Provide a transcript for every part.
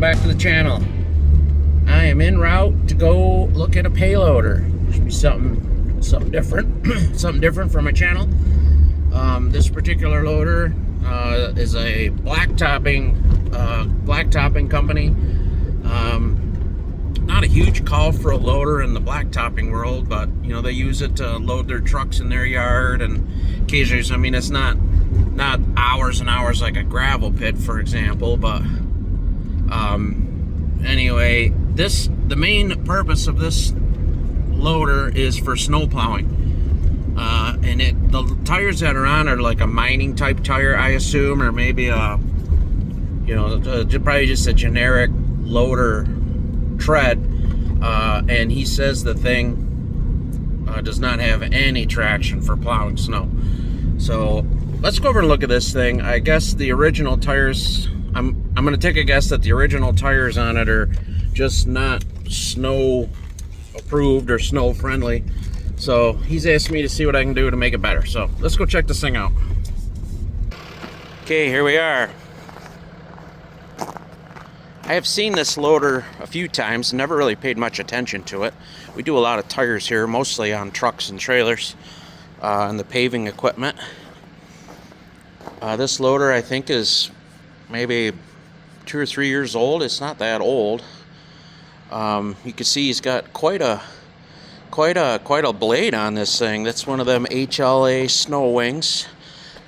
back to the channel. I am en route to go look at a payloader. Should be something different, something different for my channel. This particular loader is a blacktopping company. Not a huge call for a loader in the blacktopping world, but you know, they use it to load their trucks in their yard, and occasionally, I mean, it's not hours and hours like a gravel pit, for example, but anyway, the main purpose of this loader is for snow plowing, and the tires that are on are like a mining type tire, I assume, or maybe probably just a generic loader tread, and he says the thing does not have any traction for plowing snow. So let's go over and look at this thing. I guess the original tires, I'm going to take a guess that the original tires on it are just not snow approved or snow friendly. So he's asked me to see what I can do to make it better. So let's go check this thing out. Okay, here we are. I have seen this loader a few times, never really paid much attention to it. We do a lot of tires here, mostly on trucks and trailers, and the paving equipment. This loader, I think, is maybe 2 or 3 years old. It's not that old. You can see he's got quite a blade on this thing. That's one of them HLA snow wings.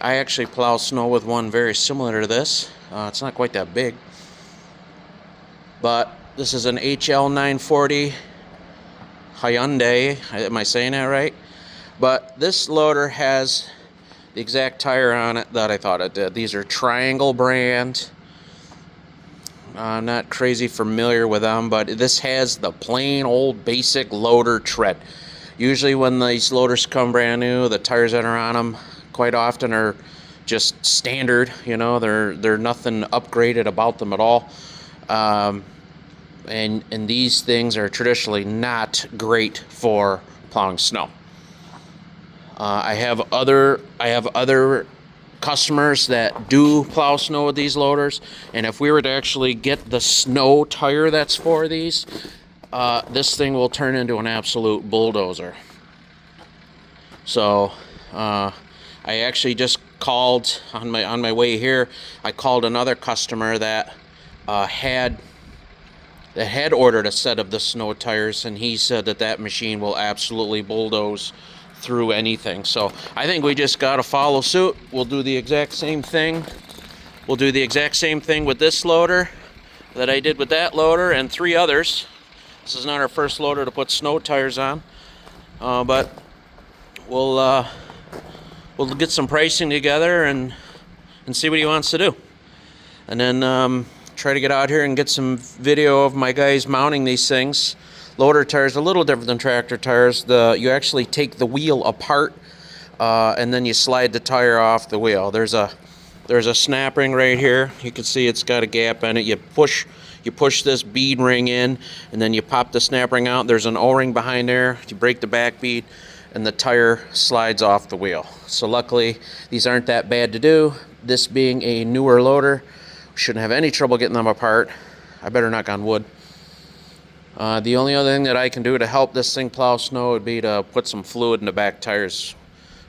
I actually plow snow with one very similar to this. It's not quite that big. But this is an HL 940 Hyundai. Am I saying that right? But this loader has the exact tire on it that I thought it did. These are Triangle brand. I'm not crazy familiar with them, but this has the plain old basic loader tread. Usually when these loaders come brand new, the tires that are on them quite often are just standard. You know, they're nothing upgraded about them at all. And these things are traditionally not great for plowing snow. I have other customers that do plow snow with these loaders, and if we were to actually get the snow tire that's for these, this thing will turn into an absolute bulldozer. So I actually just called on my way here. I called another customer that had ordered a set of the snow tires, and he said that machine will absolutely bulldoze through anything. So I think we just got to follow suit. We'll do the exact same thing. We'll do the exact same thing with this loader that I did with that loader and 3 others. This is not our first loader to put snow tires on, but we'll get some pricing together and see what he wants to do, and then try to get out here and get some video of my guys mounting these things. Loader tires are a little different than tractor tires. You actually take the wheel apart, and then you slide the tire off the wheel. There's a snap ring right here. You can see it's got a gap in it. You push this bead ring in, and then you pop the snap ring out. There's an O-ring behind there. You break the back bead, and the tire slides off the wheel. So luckily, these aren't that bad to do. This being a newer loader, we shouldn't have any trouble getting them apart. I better knock on wood. The only other thing that I can do to help this thing plow snow would be to put some fluid in the back tires.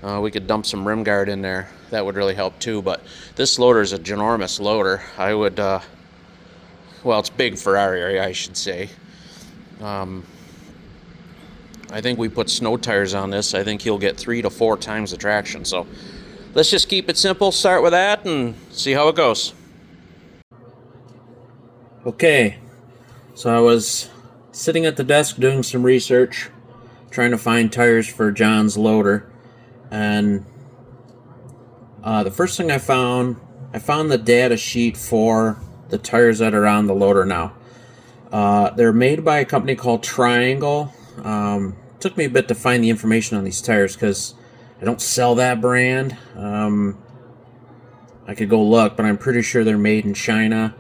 We could dump some rim guard in there. That would really help too, but this loader is a ginormous loader. I would, well, it's big for our area, I should say. I think we put snow tires on this. I think he'll get 3 to 4 times the traction. So let's just keep it simple, start with that, and see how it goes. Okay, so I was sitting at the desk doing some research, trying to find tires for John's loader, and the first thing I found the data sheet for the tires that are on the loader now. They're made by a company called Triangle. Took me a bit to find the information on these tires because I don't sell that brand. I could go look, but I'm pretty sure they're made in China.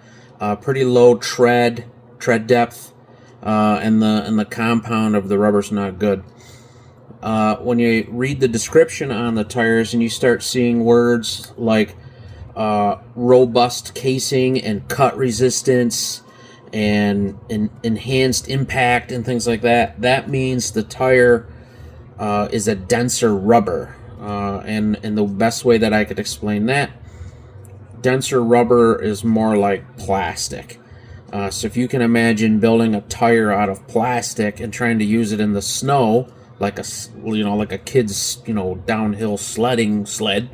Pretty low tread depth, and the compound of the rubber's not good. When you read the description on the tires and you start seeing words like robust casing and cut resistance and enhanced impact and things like that. That means the tire is a denser rubber. And the best way that I could explain that, denser rubber is more like plastic. So if you can imagine building a tire out of plastic and trying to use it in the snow, like a kid's downhill sledding sled,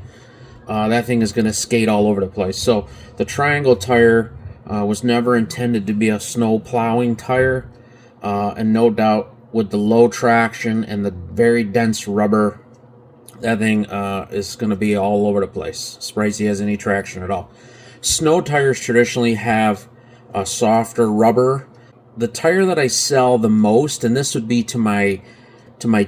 that thing is going to skate all over the place. So the triangle tire was never intended to be a snow plowing tire, and no doubt with the low traction and the very dense rubber, that thing is going to be all over the place. Surprised he has any traction at all. Snow tires traditionally have a softer rubber. The tire that I sell the most, and this would be to my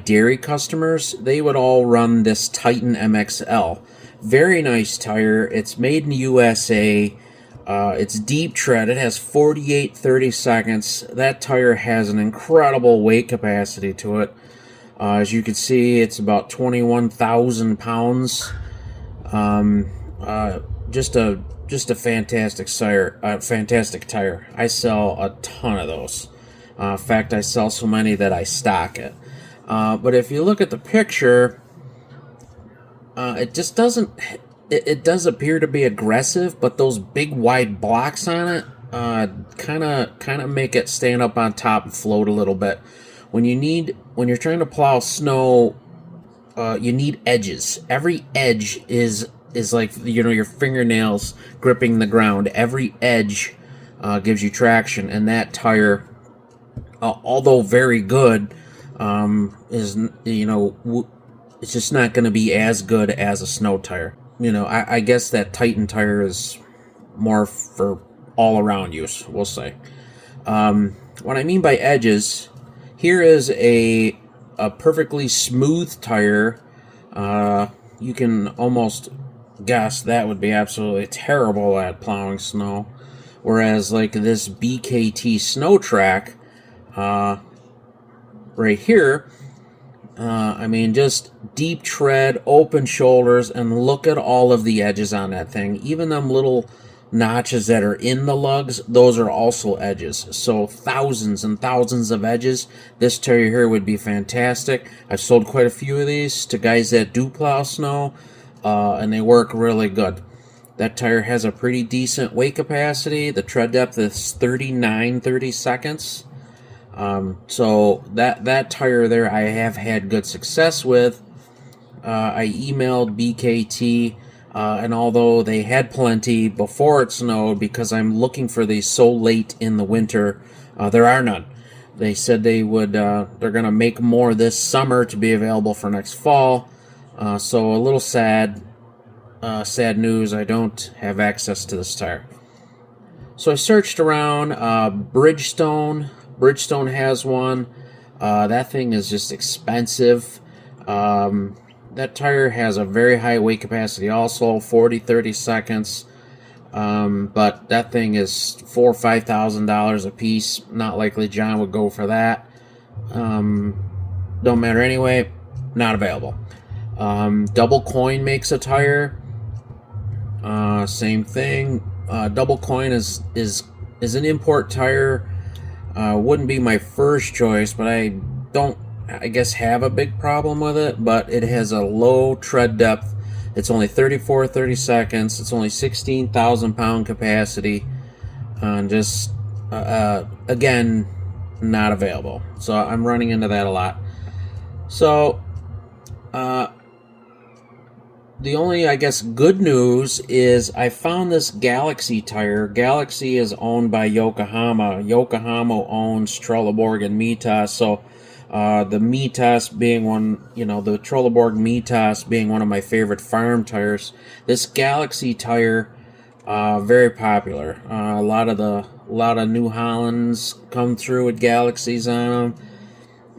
dairy customers, they would all run this Titan MXL. Very nice tire. It's made in the USA. It's deep tread. It has 48 30-seconds. That tire has an incredible weight capacity to it. As you can see, it's about 21,000 pounds. Just a fantastic tire. I sell a ton of those. In fact, I sell so many that I stock it. But if you look at the picture, it just doesn't. It does appear to be aggressive, but those big wide blocks on it kind of make it stand up on top and float a little bit. When you're trying to plow snow, you need edges. Every edge is like your fingernails gripping the ground. Every edge gives you traction, and that tire, although very good, is it's just not going to be as good as a snow tire. I guess that Titan tire is more for all around use, we'll say. What I mean by edges, here is a perfectly smooth tire. You can almost guess that would be absolutely terrible at plowing snow. Whereas like this BKT Snow Track right here, just deep tread, open shoulders, and look at all of the edges on that thing. Even them little notches that are in the lugs, those are also edges. So thousands and thousands of edges. This tire here would be fantastic. I've sold quite a few of these to guys that do plow snow, and they work really good. That tire has a pretty decent weight capacity. The tread depth is 39 30-seconds. So that tire there I have had good success with. I emailed BKT, and although they had plenty before it snowed, because I'm looking for these so late in the winter, there are none. They said they're going to make more this summer to be available for next fall. So a little sad news. I don't have access to this tire. So I searched around. Bridgestone has one. That thing is just expensive. That tire has a very high weight capacity also, 40 30-seconds. But that thing is $4,000 or $5,000 a piece. Not likely John would go for that. Don't matter anyway. Not available. Double Coin makes a tire. Same thing. Double Coin is an import tire. Wouldn't be my first choice, but I don't, have a big problem with it. But it has a low tread depth. It's only 34 30-seconds. It's only 16,000 pound capacity. Just again, not available. So I'm running into that a lot. So the only, good news is I found this Galaxy tire. Galaxy is owned by Yokohama. Yokohama owns Trelleborg and Mitas. So the Mitas being one, the Trelleborg Mitas being one of my favorite farm tires. This Galaxy tire, very popular. A lot of New Hollands come through with Galaxies on them.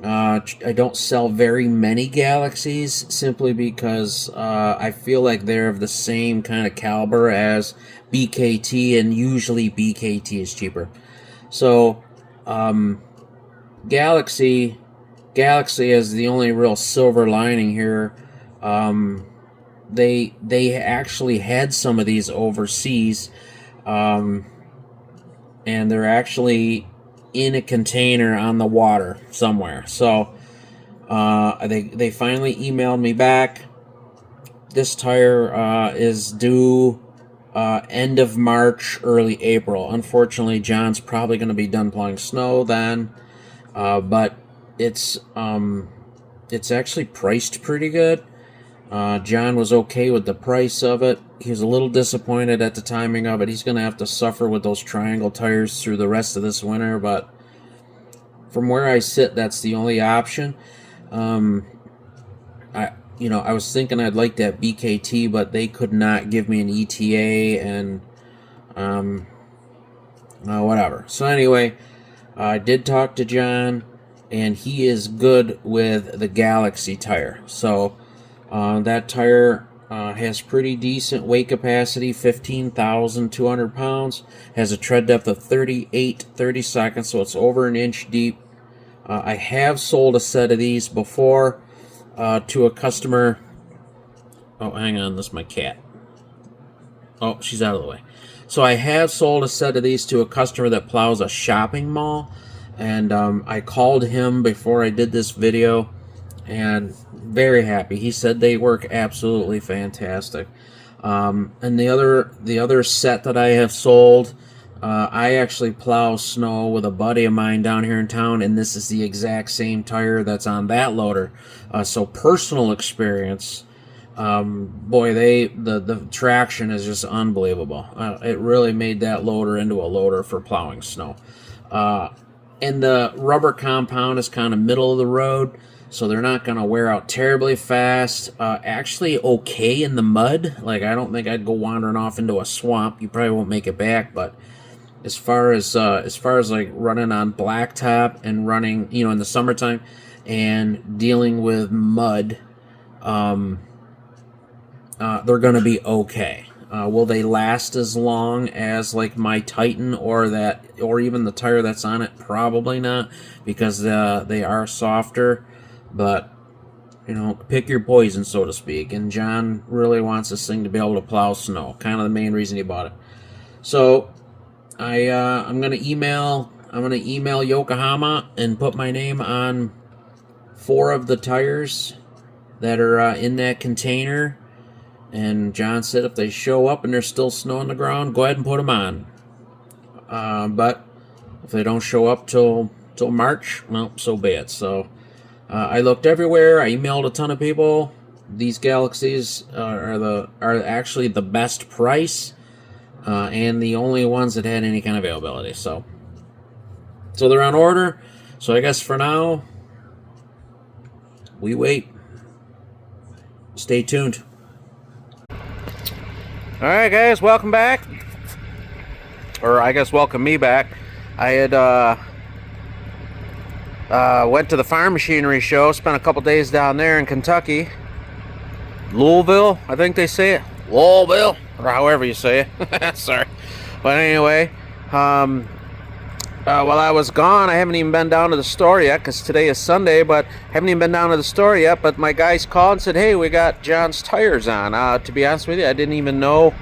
I don't sell very many Galaxies simply because I feel like they're of the same kind of caliber as BKT, and usually BKT is cheaper. So Galaxy is the only real silver lining here. They actually had some of these overseas. and they're actually in a container on the water somewhere. So they finally emailed me back. This tire is due end of March, early April. Unfortunately, John's probably going to be done plowing snow then, but it's actually priced pretty good. John was okay with the price of it. He was a little disappointed at the timing of it. He's going to have to suffer with those triangle tires through the rest of this winter, but from where I sit, that's the only option. I was thinking I'd like that BKT, but they could not give me an ETA, and whatever. So anyway, I did talk to John, and he is good with the Galaxy tire. So that tire has pretty decent weight capacity, 15,200 pounds, has a tread depth of 38/32, so it's over an inch deep. I have sold a set of these before to a customer. Oh, hang on, this is my cat. Oh, she's out of the way. So I have sold a set of these to a customer that plows a shopping mall, and I called him before I did this video, and very happy. He said they work absolutely fantastic. And the other set that I have sold, I actually plow snow with a buddy of mine down here in town, and this is the exact same tire that's on that loader. So personal experience, boy, the traction is just unbelievable. It really made that loader into a loader for plowing snow. And the rubber compound is kind of middle of the road, so they're not going to wear out terribly fast. Actually okay in the mud. Like, I don't think I'd go wandering off into a swamp. You probably won't make it back, but as far as like running on blacktop and running, in the summertime and dealing with mud, they're going to be okay. Will they last as long as like my Titan or even the tire that's on it? Probably not, because they are softer. But pick your poison, so to speak. And John really wants this thing to be able to plow snow. Kind of the main reason he bought it. So I'm gonna email Yokohama and put my name on 4 of the tires that are in that container. And John said if they show up and there's still snow on the ground, go ahead and put them on. But if they don't show up till March, well, so be it. So I looked everywhere. I emailed a ton of people. These Galaxies are actually the best price, and the only ones that had any kind of availability. So they're on order. So I guess for now, we wait. Stay tuned. All right, guys, welcome back. Or I guess welcome me back. I had went to the farm machinery show, spent a couple days down there in Kentucky. Louisville, I think they say it. Louisville, or however you say it. Sorry. But anyway, while I was gone, I haven't even been down to the store yet, because today is Sunday, but haven't even been down to the store yet. But my guys called and said, hey, we got John's tires on. To be honest with you, I didn't even know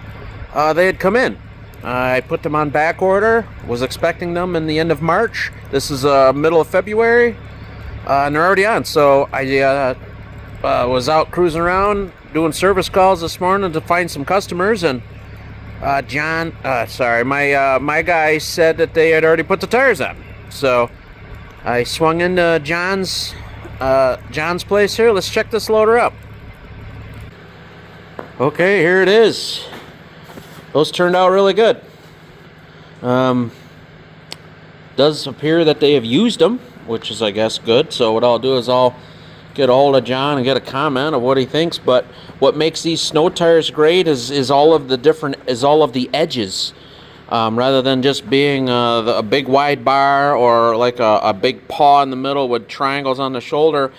they had come in. I put them on back order, was expecting them in the end of March. This is middle of February, and they're already on. So I was out cruising around doing service calls this morning to find some customers, and my guy said that they had already put the tires on. So I swung into John's place here. Let's check this loader up. Okay, here it is. Those turned out really good. Does appear that they have used them, which is, I guess, good. So what I'll do is I'll get a hold of John and get a comment of what he thinks. But what makes these snow tires great is all of the edges, rather than just being a big wide bar or like a big paw in the middle with triangles on the shoulder.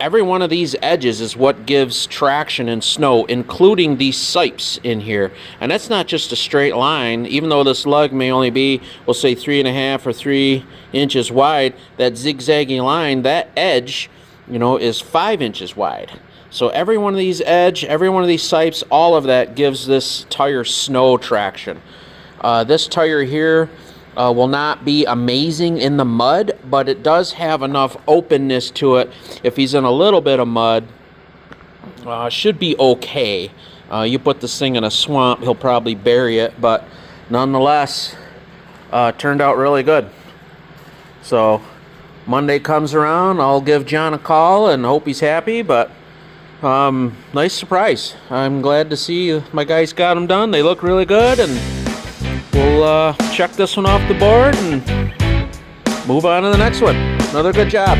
Every one of these edges is what gives traction in snow, including these sipes in here. And that's not just a straight line. Even though this lug may only be, we'll say 3.5 or 3 inches wide, that zigzaggy line, that edge, is 5 inches wide. So every one of these sipes, all of that gives this tire snow traction. This tire here will not be amazing in the mud, but it does have enough openness to it. If he's in a little bit of mud, should be okay. You put this thing in a swamp, he'll probably bury it, but nonetheless, turned out really good. So Monday comes around, I'll give John a call and hope he's happy, but nice surprise. I'm glad to see my guys got them done. They look really good, and we'll check this one off the board and move on to the next one. Another good job.